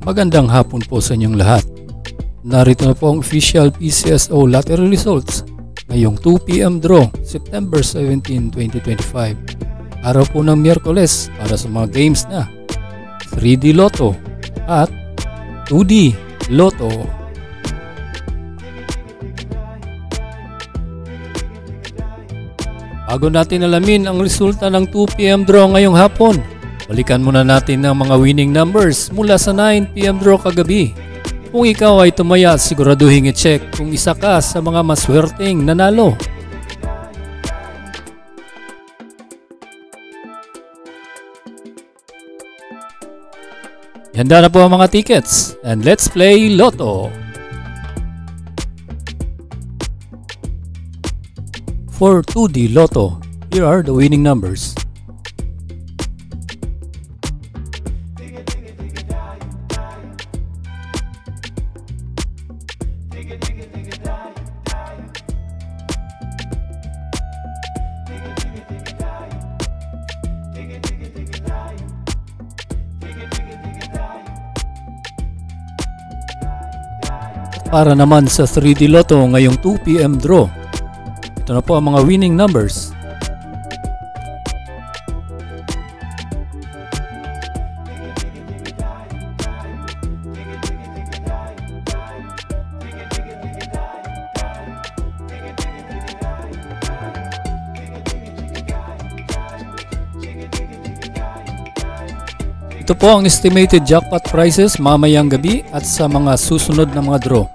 Magandang hapon po sa inyong lahat. Narito na po ang official PCSO lottery results ngayong 2 PM draw September 17, 2025. Araw po ng Miyerkules para sa mga games na 3D Lotto at 2D Lotto. Bago natin alamin ang resulta ng 2 PM draw ngayong hapon, balikan muna natin ang mga winning numbers mula sa 9 PM draw kagabi. Kung ikaw ay tumaya, siguraduhin i-check kung isa ka sa mga maswerteng nanalo. Handa na po ang mga tickets and let's play Lotto. For 2D Lotto, here are the winning numbers. Para naman sa 3D Lotto ngayong 2 PM draw, ito na po ang mga winning numbers. Ito po ang estimated jackpot prices mamayang gabi at sa mga susunod na mga draw.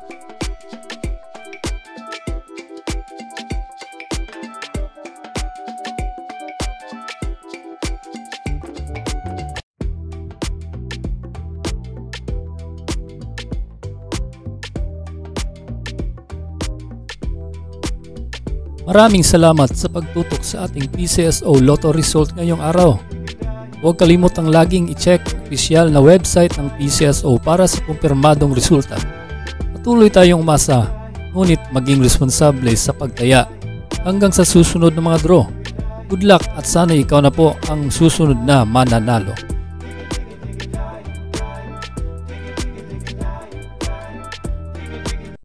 Maraming salamat sa pagtutok sa ating PCSO Lotto result ngayong araw. Huwag kalimutang laging i-check ang opisyal na website ng PCSO para sa kumpirmadong resulta. Patuloy tayong umasa, ngunit maging responsable sa pagtaya hanggang sa susunod na mga draw. Good luck at sana ikaw na po ang susunod na mananalo.